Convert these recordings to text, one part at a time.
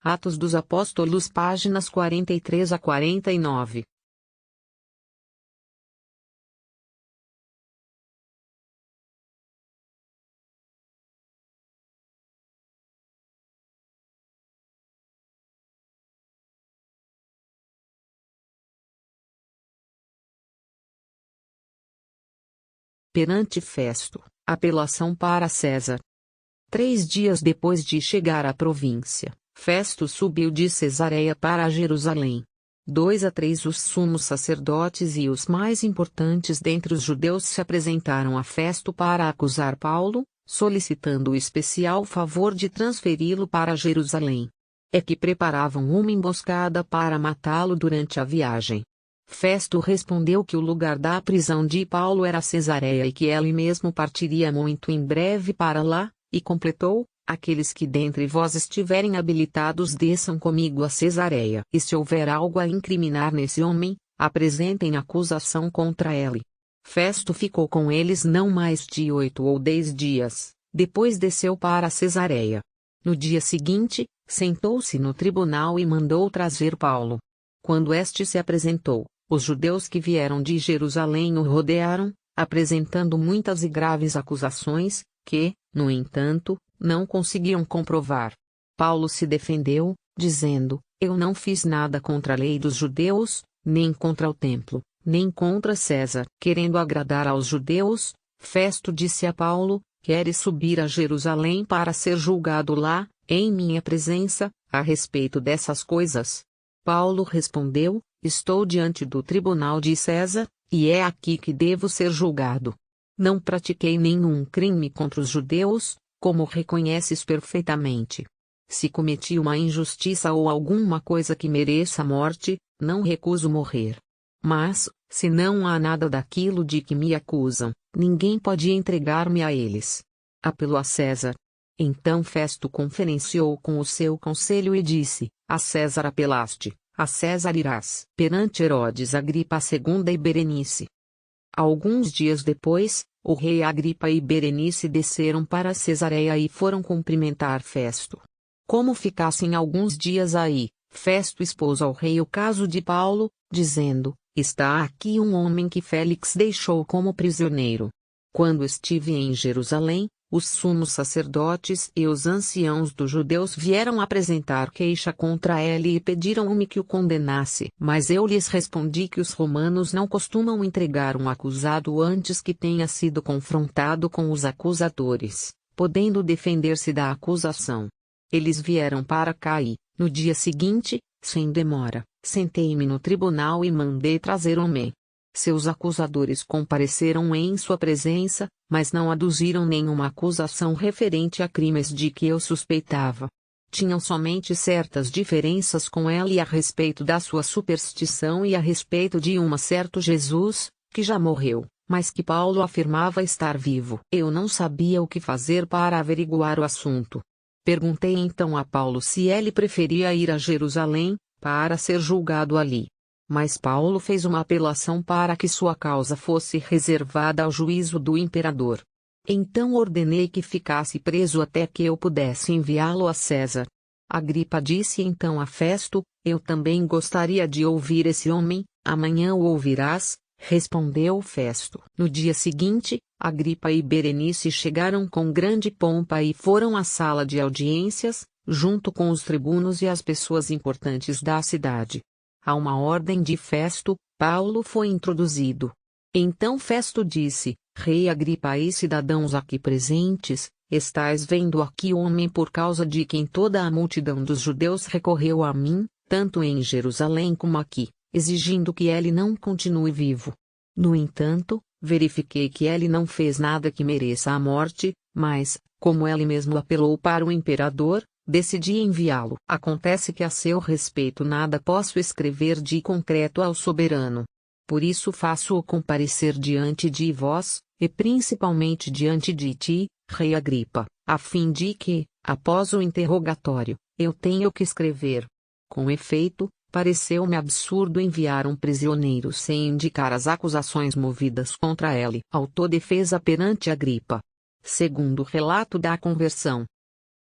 Atos dos Apóstolos, páginas 43 a 49. Perante Festo, apelação para César. 3 dias depois de chegar à província, Festo subiu de Cesareia para Jerusalém. 2 a 3 Os sumos sacerdotes e os mais importantes dentre os judeus se apresentaram a Festo para acusar Paulo, solicitando o especial favor de transferi-lo para Jerusalém. É que preparavam uma emboscada para matá-lo durante a viagem. Festo respondeu que o lugar da prisão de Paulo era Cesareia e que ele mesmo partiria muito em breve para lá, e completou: aqueles que dentre vós estiverem habilitados desçam comigo a Cesareia. E se houver algo a incriminar nesse homem, apresentem acusação contra ele. Festo ficou com eles não mais de 8 ou 10 dias, depois desceu para Cesareia. No dia seguinte, sentou-se no tribunal e mandou trazer Paulo. Quando este se apresentou, os judeus que vieram de Jerusalém o rodearam, apresentando muitas e graves acusações, que, no entanto, não conseguiam comprovar. Paulo se defendeu, dizendo: eu não fiz nada contra a lei dos judeus, nem contra o templo, nem contra César. Querendo agradar aos judeus, Festo disse a Paulo: queres subir a Jerusalém para ser julgado lá, em minha presença, a respeito dessas coisas? Paulo respondeu: estou diante do tribunal de César, e é aqui que devo ser julgado. Não pratiquei nenhum crime contra os judeus, como reconheces perfeitamente. Se cometi uma injustiça ou alguma coisa que mereça a morte, não recuso morrer. Mas, se não há nada daquilo de que me acusam, ninguém pode entregar-me a eles. Apelo a César. Então Festo conferenciou com o seu conselho e disse: a César apelaste, a César irás. Perante Herodes Agripa II e Berenice. Alguns dias depois, o rei Agripa e Berenice desceram para Cesareia e foram cumprimentar Festo. Como ficassem alguns dias aí, Festo expôs ao rei o caso de Paulo, dizendo: está aqui um homem que Félix deixou como prisioneiro. Quando estive em Jerusalém, os sumos sacerdotes e os anciãos dos judeus vieram apresentar queixa contra ele e pediram-me que o condenasse. Mas eu lhes respondi que os romanos não costumam entregar um acusado antes que tenha sido confrontado com os acusadores, podendo defender-se da acusação. Eles vieram para cá e, no dia seguinte, sem demora, sentei-me no tribunal e mandei trazer homem. Seus acusadores compareceram em sua presença, mas não aduziram nenhuma acusação referente a crimes de que eu suspeitava. Tinham somente certas diferenças com ele a respeito da sua superstição e a respeito de certo Jesus, que já morreu, mas que Paulo afirmava estar vivo. Eu não sabia o que fazer para averiguar o assunto. Perguntei então a Paulo se ele preferia ir a Jerusalém, para ser julgado ali. Mas Paulo fez uma apelação para que sua causa fosse reservada ao juízo do imperador. Então ordenei que ficasse preso até que eu pudesse enviá-lo a César. Agripa disse então a Festo: eu também gostaria de ouvir esse homem. Amanhã o ouvirás, respondeu Festo. No dia seguinte, Agripa e Berenice chegaram com grande pompa e foram à sala de audiências, junto com os tribunos e as pessoas importantes da cidade. A uma ordem de Festo, Paulo foi introduzido. Então Festo disse: Rei Agripa e cidadãos aqui presentes, estais vendo aqui o homem por causa de quem toda a multidão dos judeus recorreu a mim, tanto em Jerusalém como aqui, exigindo que ele não continue vivo. No entanto, verifiquei que ele não fez nada que mereça a morte, mas, como ele mesmo apelou para o imperador, decidi enviá-lo. Acontece que a seu respeito nada posso escrever de concreto ao soberano. Por isso faço-o comparecer diante de vós, e principalmente diante de ti, Rei Agripa, a fim de que, após o interrogatório, eu tenha o que escrever. Com efeito, pareceu-me absurdo enviar um prisioneiro sem indicar as acusações movidas contra ele. Autodefesa perante Agripa. Segundo o relato da conversão.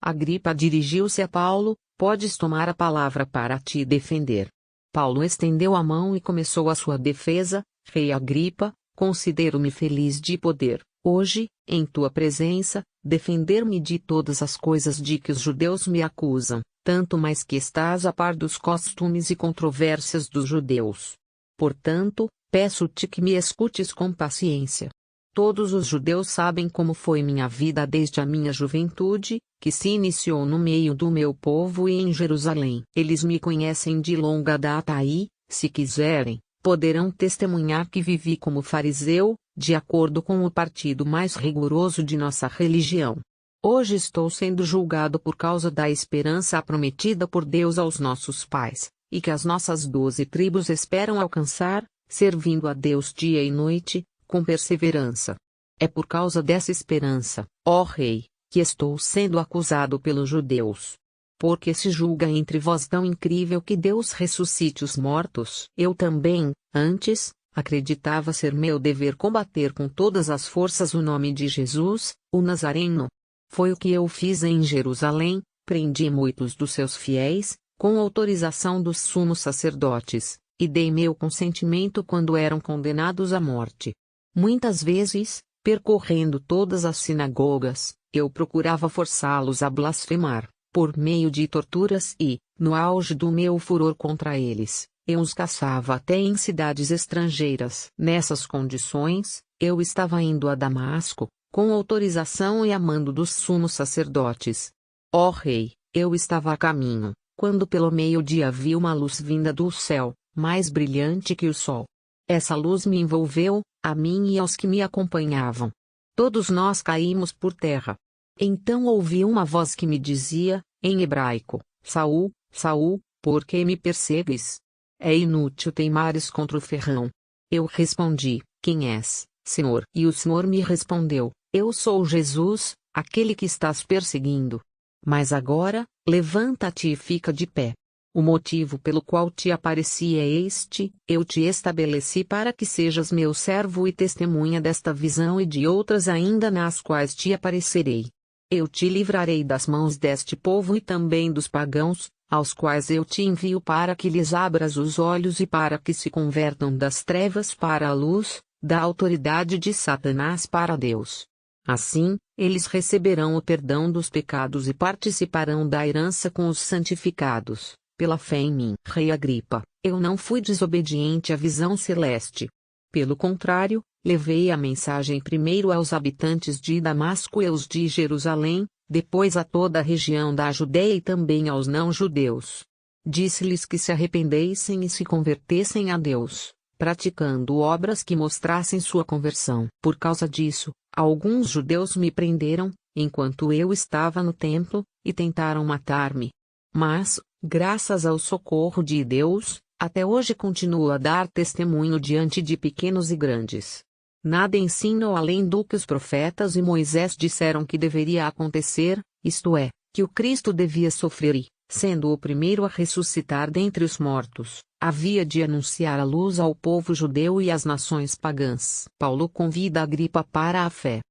Agripa dirigiu-se a Paulo: podes tomar a palavra para te defender. Paulo estendeu a mão e começou a sua defesa: Rei Agripa, considero-me feliz de poder, hoje, em tua presença, defender-me de todas as coisas de que os judeus me acusam, tanto mais que estás a par dos costumes e controvérsias dos judeus. Portanto, peço-te que me escutes com paciência. Todos os judeus sabem como foi minha vida desde a minha juventude, que se iniciou no meio do meu povo e em Jerusalém. Eles me conhecem de longa data e, se quiserem, poderão testemunhar que vivi como fariseu, de acordo com o partido mais rigoroso de nossa religião. Hoje estou sendo julgado por causa da esperança prometida por Deus aos nossos pais, e que as nossas 12 tribos esperam alcançar, servindo a Deus dia e noite, com perseverança. É por causa dessa esperança, ó Rei, que estou sendo acusado pelos judeus. Porque se julga entre vós tão incrível que Deus ressuscite os mortos? Eu também, antes, acreditava ser meu dever combater com todas as forças o nome de Jesus, o Nazareno. Foi o que eu fiz em Jerusalém, prendi muitos dos seus fiéis, com autorização dos sumos sacerdotes, e dei meu consentimento quando eram condenados à morte. Muitas vezes, percorrendo todas as sinagogas, eu procurava forçá-los a blasfemar, por meio de torturas e, no auge do meu furor contra eles, eu os caçava até em cidades estrangeiras. Nessas condições, eu estava indo a Damasco, com autorização e a mando dos sumos sacerdotes. Ó Rei, eu estava a caminho, quando pelo meio-dia vi uma luz vinda do céu, mais brilhante que o sol. Essa luz me envolveu, a mim e aos que me acompanhavam. Todos nós caímos por terra. Então ouvi uma voz que me dizia, em hebraico: Saul, Saul, por que me persegues? É inútil teimares contra o ferrão. Eu respondi: quem és, Senhor? E o Senhor me respondeu: eu sou Jesus, aquele que estás perseguindo. Mas agora, levanta-te e fica de pé. O motivo pelo qual te apareci é este: eu te estabeleci para que sejas meu servo e testemunha desta visão e de outras ainda nas quais te aparecerei. Eu te livrarei das mãos deste povo e também dos pagãos, aos quais eu te envio para que lhes abras os olhos e para que se convertam das trevas para a luz, da autoridade de Satanás para Deus. Assim, eles receberão o perdão dos pecados e participarão da herança com os santificados, pela fé em mim. Rei Agripa, eu não fui desobediente à visão celeste. Pelo contrário, levei a mensagem primeiro aos habitantes de Damasco e aos de Jerusalém, depois a toda a região da Judeia e também aos não-judeus. Disse-lhes que se arrependessem e se convertessem a Deus, praticando obras que mostrassem sua conversão. Por causa disso, alguns judeus me prenderam, enquanto eu estava no templo, e tentaram matar-me. Mas, graças ao socorro de Deus, até hoje continuo a dar testemunho diante de pequenos e grandes. Nada ensino além do que os profetas e Moisés disseram que deveria acontecer, isto é, que o Cristo devia sofrer e, sendo o primeiro a ressuscitar dentre os mortos, havia de anunciar a luz ao povo judeu e às nações pagãs. Paulo convida Agripa para a fé.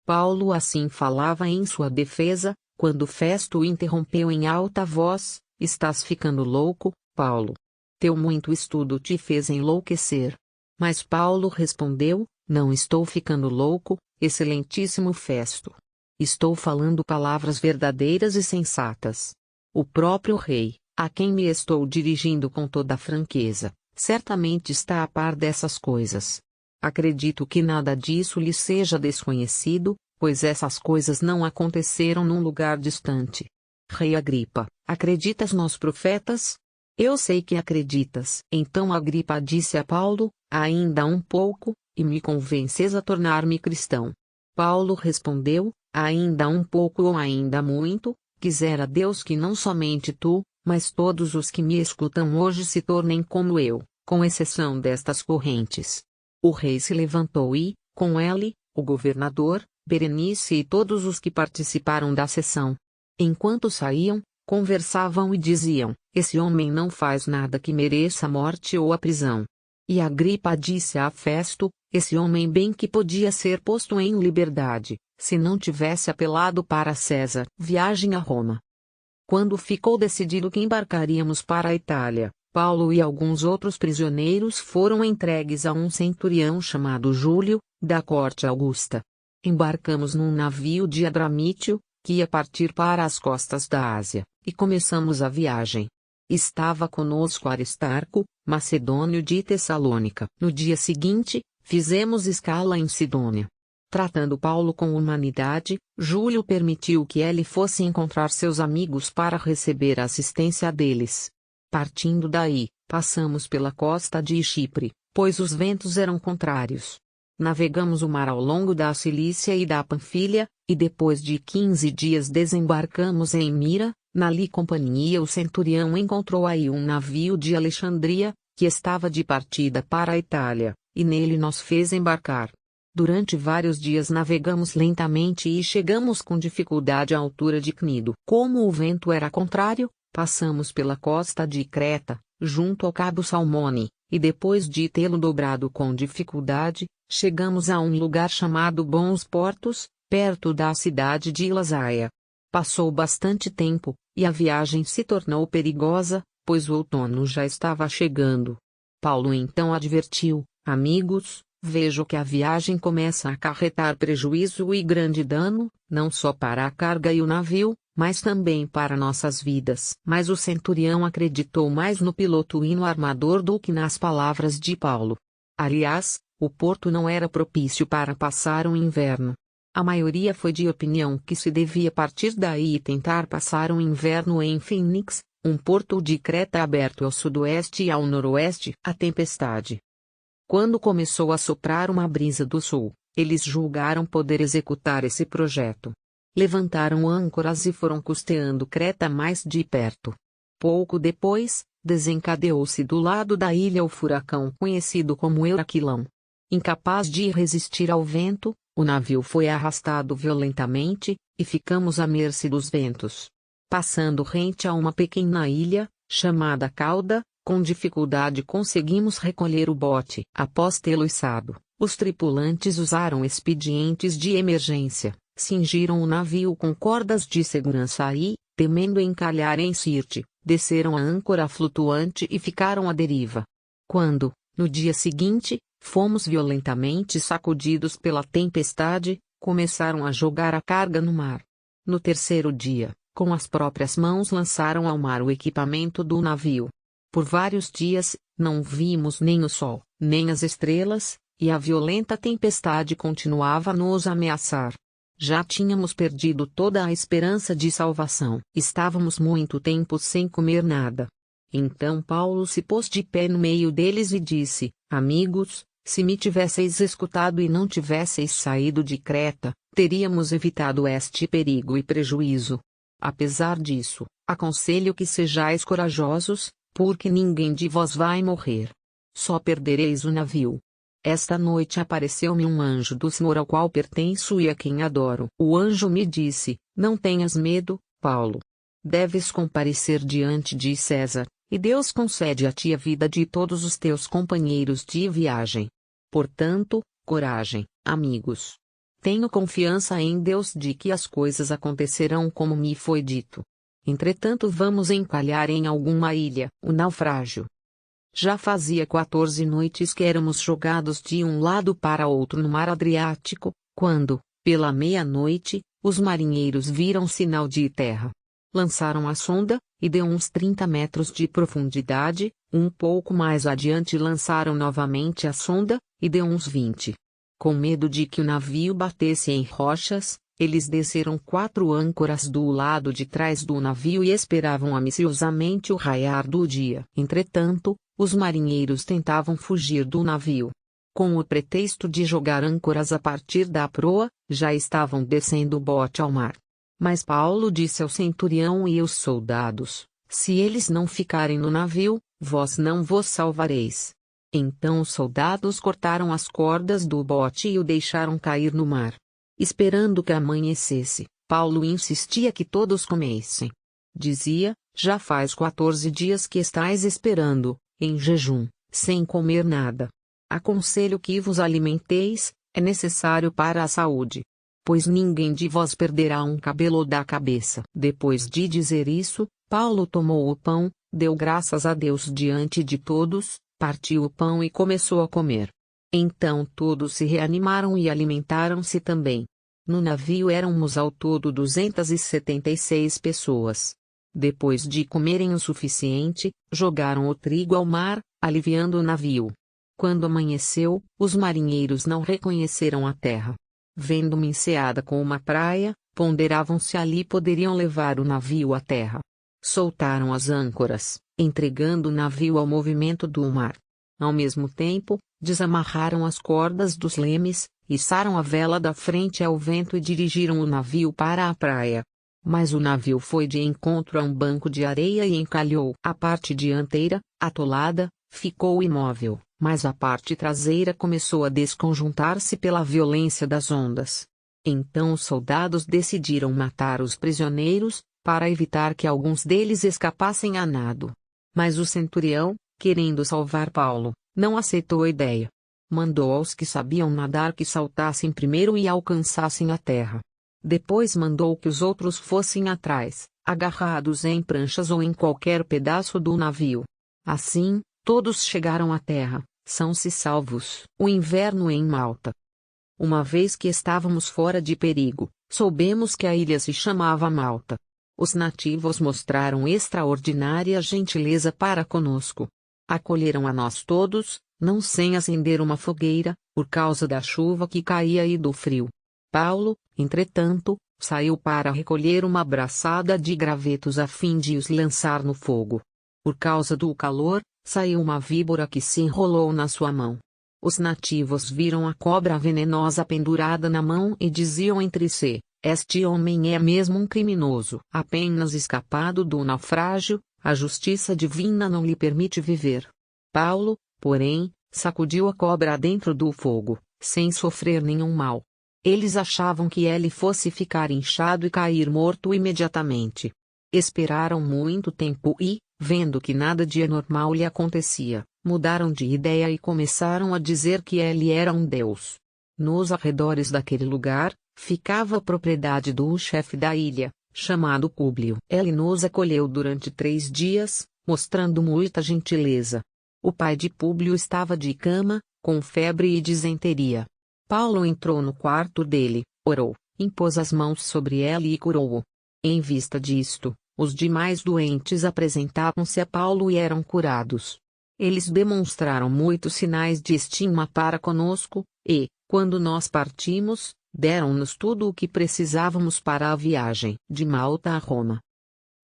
Paulo assim falava em sua defesa, quando Festo o interrompeu em alta voz: estás ficando louco, Paulo? Teu muito estudo te fez enlouquecer. Mas Paulo respondeu: não estou ficando louco, excelentíssimo Festo. Estou falando palavras verdadeiras e sensatas. O próprio rei, a quem me estou dirigindo com toda a franqueza, certamente está a par dessas coisas. Acredito que nada disso lhe seja desconhecido, pois essas coisas não aconteceram num lugar distante. Rei Agripa, acreditas nos profetas? Eu sei que acreditas. Então Agripa disse a Paulo: ainda um pouco, e me convences a tornar-me cristão. Paulo respondeu: ainda um pouco ou ainda muito, quisera Deus que não somente tu, mas todos os que me escutam hoje se tornem como eu, com exceção destas correntes. O rei se levantou e, com ele, o governador, Berenice e todos os que participaram da sessão. Enquanto saíam, conversavam e diziam: esse homem não faz nada que mereça a morte ou a prisão. E Agripa disse a Festo: esse homem bem que podia ser posto em liberdade, se não tivesse apelado para César. Viagem a Roma. Quando ficou decidido que embarcaríamos para a Itália, Paulo e alguns outros prisioneiros foram entregues a um centurião chamado Júlio, da corte Augusta. Embarcamos num navio de Adramítio, que ia partir para as costas da Ásia, e começamos a viagem. Estava conosco Aristarco, macedônio de Tessalônica. No dia seguinte, fizemos escala em Sidônia. Tratando Paulo com humanidade, Júlio permitiu que ele fosse encontrar seus amigos para receber a assistência deles. Partindo daí, passamos pela costa de Chipre, pois os ventos eram contrários. Navegamos o mar ao longo da Cilícia e da Panfilha, e depois de 15 dias desembarcamos em Mira. Na companhia o centurião encontrou aí um navio de Alexandria, que estava de partida para a Itália, e nele nos fez embarcar. Durante vários dias navegamos lentamente e chegamos com dificuldade à altura de Cnido. Como o vento era contrário, passamos pela costa de Creta, junto ao Cabo Salmone, e depois de tê-lo dobrado com dificuldade, chegamos a um lugar chamado Bons Portos, perto da cidade de Lasaia. Passou bastante tempo, e a viagem se tornou perigosa, pois o outono já estava chegando. Paulo então advertiu: amigos, vejo que a viagem começa a acarretar prejuízo e grande dano, não só para a carga e o navio, mas também para nossas vidas. Mas o centurião acreditou mais no piloto e no armador do que nas palavras de Paulo. Aliás, o porto não era propício para passar o inverno. A maioria foi de opinião que se devia partir daí e tentar passar o inverno em Fênix, um porto de Creta aberto ao sudoeste e ao noroeste. A tempestade. Quando começou a soprar uma brisa do sul, eles julgaram poder executar esse projeto. Levantaram âncoras e foram costeando Creta mais de perto. Pouco depois, desencadeou-se do lado da ilha o furacão conhecido como Euraquilão. Incapaz de resistir ao vento, o navio foi arrastado violentamente, e ficamos à mercê dos ventos. Passando rente a uma pequena ilha, chamada Cauda, com dificuldade conseguimos recolher o bote. Após tê-lo içado, os tripulantes usaram expedientes de emergência, cingiram o navio com cordas de segurança e, temendo encalhar em Sirte, desceram a âncora flutuante e ficaram à deriva. Quando, no dia seguinte, fomos violentamente sacudidos pela tempestade, começaram a jogar a carga no mar. No terceiro dia, com as próprias mãos lançaram ao mar o equipamento do navio. Por vários dias, não vimos nem o sol, nem as estrelas, e a violenta tempestade continuava a nos ameaçar. Já tínhamos perdido toda a esperança de salvação. Estávamos muito tempo sem comer nada. Então Paulo se pôs de pé no meio deles e disse: amigos, se me tivesseis escutado e não tivesseis saído de Creta, teríamos evitado este perigo e prejuízo. Apesar disso, aconselho que sejais corajosos, porque ninguém de vós vai morrer. Só perdereis o navio. Esta noite apareceu-me um anjo do Senhor ao qual pertenço e a quem adoro. O anjo me disse: não tenhas medo, Paulo. Deves comparecer diante de César, e Deus concede a ti a vida de todos os teus companheiros de viagem. Portanto, coragem, amigos. Tenho confiança em Deus de que as coisas acontecerão como me foi dito. Entretanto, vamos encalhar em alguma ilha. O naufrágio. Já fazia 14 noites que éramos jogados de um lado para outro no mar Adriático, quando, pela meia-noite, os marinheiros viram sinal de terra. Lançaram a sonda, e deu uns 30 metros de profundidade, um pouco mais adiante lançaram novamente a sonda, e deu uns 20. Com medo de que o navio batesse em rochas, eles desceram 4 âncoras do lado de trás do navio e esperavam ansiosamente o raiar do dia. Entretanto, os marinheiros tentavam fugir do navio. Com o pretexto de jogar âncoras a partir da proa, já estavam descendo o bote ao mar. Mas Paulo disse ao centurião e aos soldados: se eles não ficarem no navio, vós não vos salvareis. Então os soldados cortaram as cordas do bote e o deixaram cair no mar. Esperando que amanhecesse, Paulo insistia que todos comessem. Dizia: já faz 14 dias que estais esperando, em jejum, sem comer nada. Aconselho que vos alimenteis, é necessário para a saúde. Pois ninguém de vós perderá um cabelo da cabeça. Depois de dizer isso, Paulo tomou o pão, deu graças a Deus diante de todos, partiu o pão e começou a comer. Então todos se reanimaram e alimentaram-se também. No navio éramos ao todo 276 pessoas. Depois de comerem o suficiente, jogaram o trigo ao mar, aliviando o navio. Quando amanheceu, os marinheiros não reconheceram a terra. Vendo uma enseada com uma praia, ponderavam se ali poderiam levar o navio à terra. Soltaram as âncoras, entregando o navio ao movimento do mar. Ao mesmo tempo, desamarraram as cordas dos lemes, içaram a vela da frente ao vento e dirigiram o navio para a praia. Mas o navio foi de encontro a um banco de areia e encalhou. A parte dianteira, atolada, ficou imóvel, mas a parte traseira começou a desconjuntar-se pela violência das ondas. Então os soldados decidiram matar os prisioneiros, para evitar que alguns deles escapassem a nado. Mas o centurião, querendo salvar Paulo, não aceitou a ideia. Mandou aos que sabiam nadar que saltassem primeiro e alcançassem a terra. Depois mandou que os outros fossem atrás, agarrados em pranchas ou em qualquer pedaço do navio. Assim, todos chegaram à terra, sãos e salvos. O inverno em Malta. Uma vez que estávamos fora de perigo, soubemos que a ilha se chamava Malta. Os nativos mostraram extraordinária gentileza para conosco. Acolheram a nós todos, não sem acender uma fogueira, por causa da chuva que caía e do frio. Paulo, entretanto, saiu para recolher uma braçada de gravetos a fim de os lançar no fogo. Por causa do calor, saiu uma víbora que se enrolou na sua mão. Os nativos viram a cobra venenosa pendurada na mão e diziam entre si: este homem é mesmo um criminoso. Apenas escapado do naufrágio, a justiça divina não lhe permite viver. Paulo, porém, sacudiu a cobra dentro do fogo, sem sofrer nenhum mal. Eles achavam que ele fosse ficar inchado e cair morto imediatamente. Esperaram muito tempo e, vendo que nada de anormal lhe acontecia, mudaram de ideia e começaram a dizer que ele era um deus. Nos arredores daquele lugar, ficava a propriedade do chefe da ilha, chamado Públio. Ele nos acolheu durante 3 dias, mostrando muita gentileza. O pai de Públio estava de cama, com febre e disenteria. Paulo entrou no quarto dele, orou, impôs as mãos sobre ele e curou-o. Em vista disto, os demais doentes apresentavam-se a Paulo e eram curados. Eles demonstraram muitos sinais de estima para conosco, e, quando nós partimos, deram-nos tudo o que precisávamos para a viagem de Malta a Roma.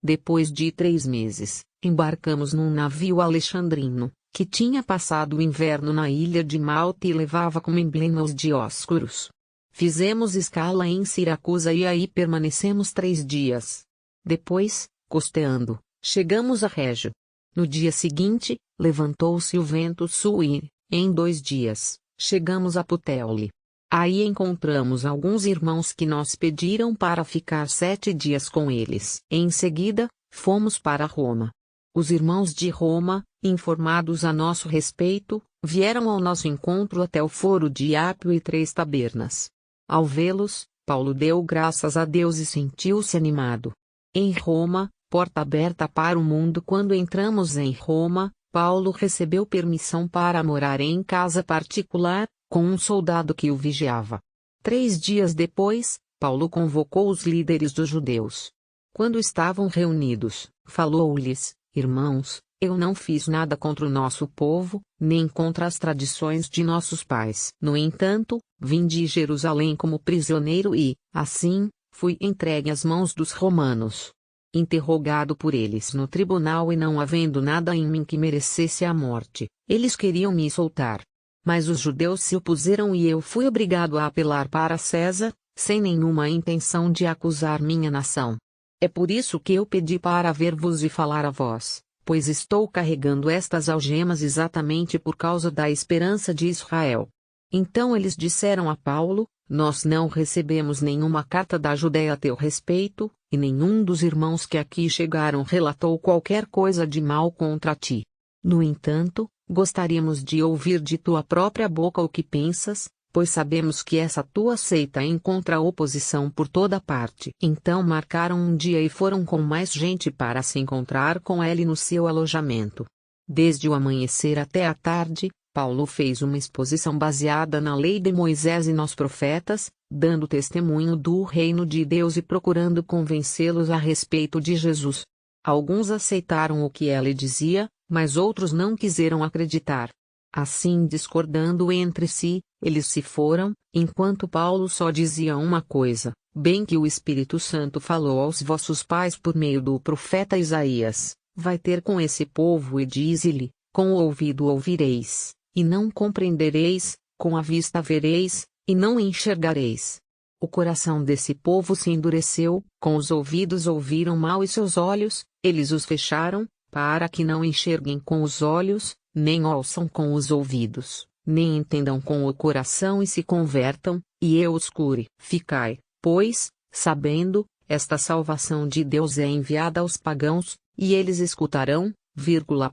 Depois de 3 meses, embarcamos num navio alexandrino, que tinha passado o inverno na ilha de Malta e levava como emblema os Dióscuros. Fizemos escala em Siracusa e aí permanecemos 3 dias. Depois, costeando, chegamos a Régio. No dia seguinte, levantou-se o vento sul e, em 2 dias, chegamos a Puteoli. Aí encontramos alguns irmãos que nos pediram para ficar 7 dias com eles. Em seguida, fomos para Roma. Os irmãos de Roma, informados a nosso respeito, vieram ao nosso encontro até o foro de Apio e 3 tabernas. Ao vê-los, Paulo deu graças a Deus e sentiu-se animado. Em Roma, porta aberta para o mundo. Quando entramos em Roma, Paulo recebeu permissão para morar em casa particular, com um soldado que o vigiava. 3 dias depois, Paulo convocou os líderes dos judeus. Quando estavam reunidos, falou-lhes: irmãos, eu não fiz nada contra o nosso povo, nem contra as tradições de nossos pais. No entanto, vim de Jerusalém como prisioneiro e, assim, fui entregue às mãos dos romanos. Interrogado por eles no tribunal e não havendo nada em mim que merecesse a morte, eles queriam me soltar. Mas os judeus se opuseram e eu fui obrigado a apelar para César, sem nenhuma intenção de acusar minha nação. É por isso que eu pedi para ver-vos e falar a vós, pois estou carregando estas algemas exatamente por causa da esperança de Israel. Então eles disseram a Paulo: nós não recebemos nenhuma carta da Judéia a teu respeito, e nenhum dos irmãos que aqui chegaram relatou qualquer coisa de mal contra ti. No entanto, Gostaríamos de ouvir de tua própria boca o que pensas, pois sabemos que essa tua seita encontra oposição por toda parte. Então marcaram um dia e foram com mais gente para se encontrar com ele no seu alojamento. Desde o amanhecer até a tarde, Paulo fez uma exposição baseada na lei de Moisés e nos profetas, dando testemunho do reino de Deus e procurando convencê-los a respeito de Jesus. Alguns aceitaram o que ele dizia, mas outros não quiseram acreditar. Assim, discordando entre si, eles se foram, enquanto Paulo só dizia uma coisa: bem que o Espírito Santo falou aos vossos pais por meio do profeta Isaías, vai ter com esse povo e dize-lhe, com o ouvido ouvireis, e não compreendereis, com a vista vereis, e não enxergareis. O coração desse povo se endureceu, com os ouvidos ouviram mal e seus olhos, eles os fecharam, para que não enxerguem com os olhos, nem ouçam com os ouvidos, nem entendam com o coração e se convertam, e eu os cure. Ficai, pois, sabendo, esta salvação de Deus é enviada aos pagãos, e eles escutarão.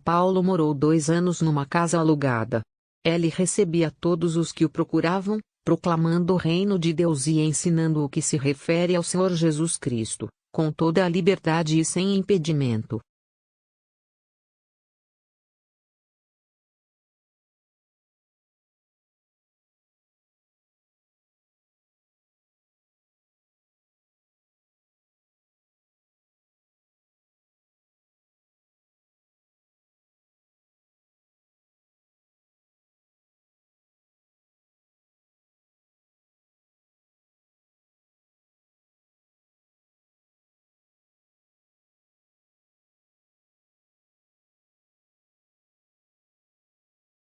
Paulo morou 2 anos numa casa alugada. Ele recebia todos os que o procuravam, proclamando o reino de Deus e ensinando o que se refere ao Senhor Jesus Cristo, com toda a liberdade e sem impedimento.